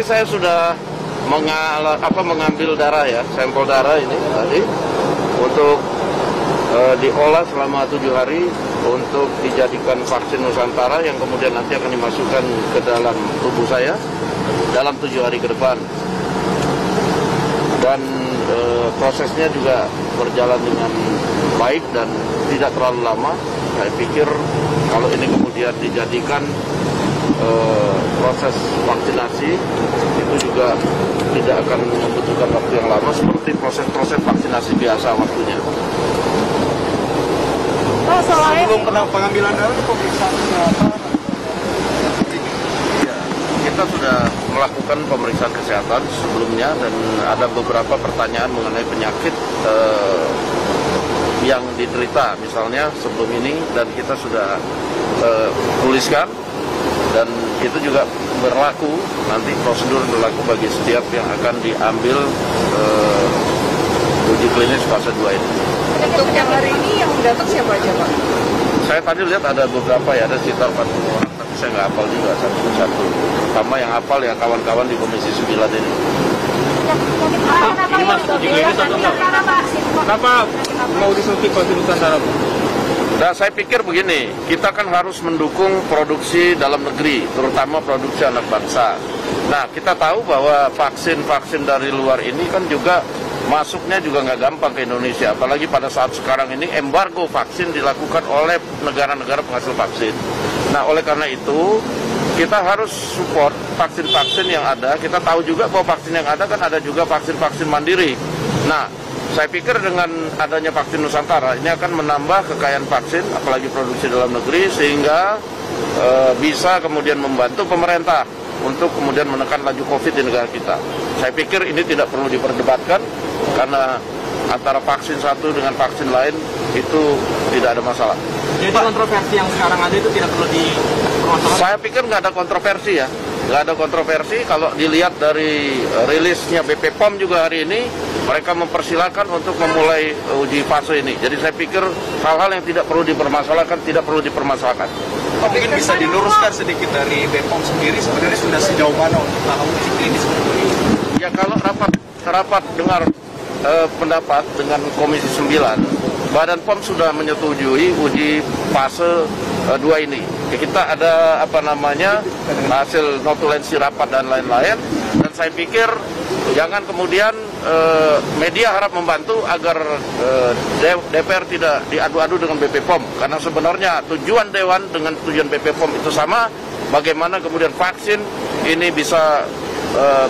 saya sudah mengambil darah ya, sampel darah ini tadi untuk diolah selama 7 hari untuk dijadikan vaksin Nusantara yang kemudian nanti akan dimasukkan ke dalam tubuh saya dalam 7 hari ke depan. Dan prosesnya juga berjalan dengan baik dan tidak terlalu lama. Saya pikir kalau ini kemudian dijadikan proses vaksinasi itu juga tidak akan membutuhkan waktu yang lama seperti proses-proses vaksinasi biasa waktunya. Sebelum pengambilan darah pemeriksaan kesehatan. Ya, kita sudah melakukan pemeriksaan kesehatan sebelumnya dan ada beberapa pertanyaan mengenai penyakit yang diderita misalnya sebelum ini, dan kita sudah tuliskan. Dan itu juga berlaku, nanti prosedur berlaku bagi setiap yang akan diambil uji klinis fase 2 ini. Untuk yang hari ini yang datang siapa aja Pak? Saya tadi lihat ada beberapa ya, ada sekitar 40 orang, tapi saya nggak hafal juga satu-satu. Sama yang hafal ya kawan-kawan di Komisi 9 ini. Ini masuk uji klinis atau enggak? Kenapa mau disuntik vaksin Nusantara? Nah, saya pikir begini, kita kan harus mendukung produksi dalam negeri, terutama produksi anak bangsa. Nah, kita tahu bahwa vaksin-vaksin dari luar ini kan juga masuknya juga nggak gampang ke Indonesia, apalagi pada saat sekarang ini embargo vaksin dilakukan oleh negara-negara penghasil vaksin. Nah, oleh karena itu kita harus support vaksin-vaksin yang ada. Kita tahu juga bahwa vaksin yang ada kan ada juga vaksin-vaksin mandiri. Nah, saya pikir dengan adanya vaksin Nusantara ini akan menambah kekayaan vaksin, apalagi produksi dalam negeri, sehingga bisa kemudian membantu pemerintah untuk kemudian menekan laju COVID di negara kita. Saya pikir ini tidak perlu diperdebatkan, karena antara vaksin satu dengan vaksin lain itu tidak ada masalah. Jadi kontroversi yang sekarang ada itu tidak perlu dipermasalahkan? Saya pikir nggak ada kontroversi ya. Nggak ada kontroversi. Kalau dilihat dari rilisnya BP POM juga hari ini, mereka mempersilahkan untuk memulai uji fase ini. Jadi saya pikir hal-hal yang tidak perlu dipermasalahkan, tidak perlu dipermasalahkan. Mungkin bisa diluruskan sedikit dari BPOM sendiri, sebenarnya sudah sejauh mana untuk tahap uji klinis seperti ini? Ya, kalau rapat dengar pendapat dengan Komisi 9, Badan POM sudah menyetujui uji fase 2 ini. Ya, kita ada hasil notulensi rapat dan lain-lain, dan saya pikir jangan kemudian media harap membantu agar DPR tidak diadu-adu dengan BP POM, karena sebenarnya tujuan Dewan dengan tujuan BP POM itu sama, bagaimana kemudian vaksin ini bisa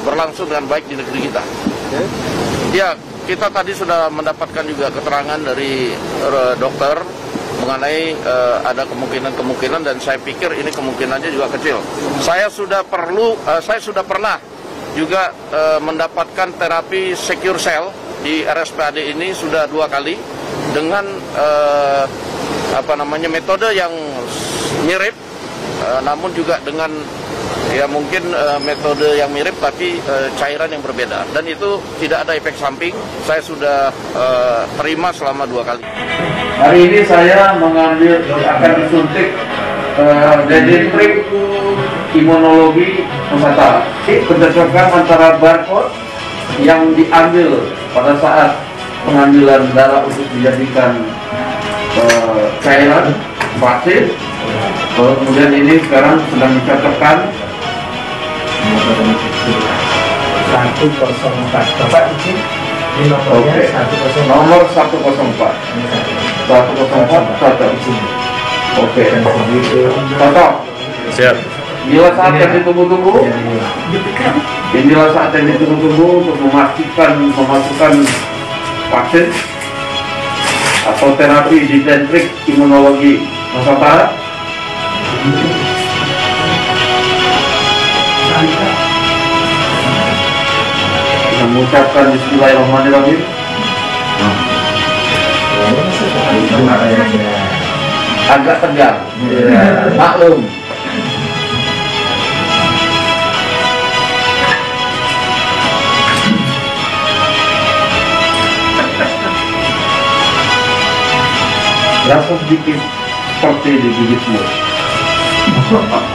berlangsung dengan baik di negeri kita. Ya, kita tadi sudah mendapatkan juga keterangan dari dokter mengenai ada kemungkinan-kemungkinan, dan saya pikir ini kemungkinannya juga kecil. Saya sudah pernah juga mendapatkan terapi secure cell di RSPAD ini sudah 2 kali dengan metode yang mirip, namun juga dengan mungkin metode yang mirip tapi cairan yang berbeda, dan itu tidak ada efek samping. Saya sudah terima selama 2 kali. Hari ini saya akan disuntik Deditrik Imunologi Nusantara. Berdasarkan antara barcode yang diambil pada saat pengambilan darah untuk dijadikan cairan vaksin, kemudian ini sekarang sedang dicocokkan 104. Bapak izin ini nomornya 104. Nomor 104. 104 cocok. Oke. Cocok. Siap. Inilah saat yang ditunggu-tunggu. Inilah saat yang ditunggu-tunggu untuk memasukkan vaksin atau terapi Deditrik Imunologi Nusantara. Mengucapkan Bismillahirrahmanirrahim. Agak tegang, maklum. Rasa sedikit seperti di gigi semut.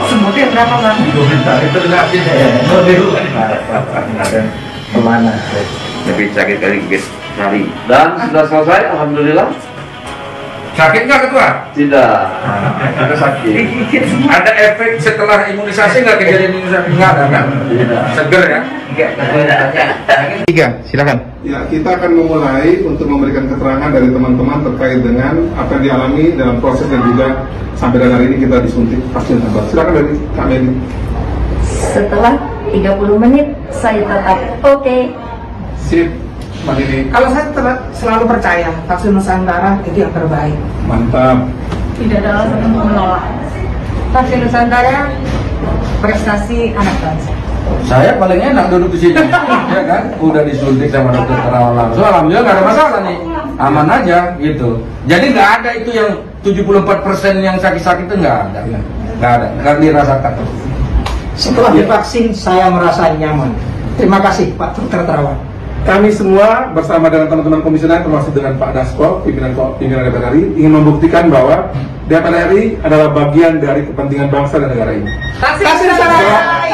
Semutnya berapa Bang? Itu dikasih kemana? Lebih sakit kali hari. Dan sudah selesai, alhamdulillah. Sakit nggak ketua? Tidak. Ada sakit. Ada efek setelah imunisasi nggak kejadian imunisasi? Nggak ada kan? Seger ya? Tiga, silakan. Ya, kita akan memulai untuk memberikan keterangan dari teman-teman terkait dengan apa yang dialami dalam proses dan juga sampai dengan hari ini kita disuntik vaksin tambahan. Silakan dari Kak Meli. Setelah 30 menit saya tetap oke. Sip, Mbak Dini. Kalau saya selalu percaya vaksin Nusantara itu yang terbaik. Mantap. Tidak ada alasan untuk menolak. Vaksin Nusantara prestasi anak bangsa. Saya paling enak duduk di sini, ya kan? Udah disuntik sama dokter Terawan langsung, alhamdulillah nggak ada masalah nih, aman aja gitu. Jadi nggak ada itu yang 74% yang sakit-sakit itu nggak ada, nggak dirasakan. Setelah divaksin saya merasa nyaman. Terima kasih Pak Dokter Terawan. Kami semua bersama dengan teman-teman komisioner termasuk dengan Pak Dasko, pimpinan DPR RI ingin membuktikan bahwa DPR RI adalah bagian dari kepentingan bangsa dan negara ini. Vaksin Nusantara.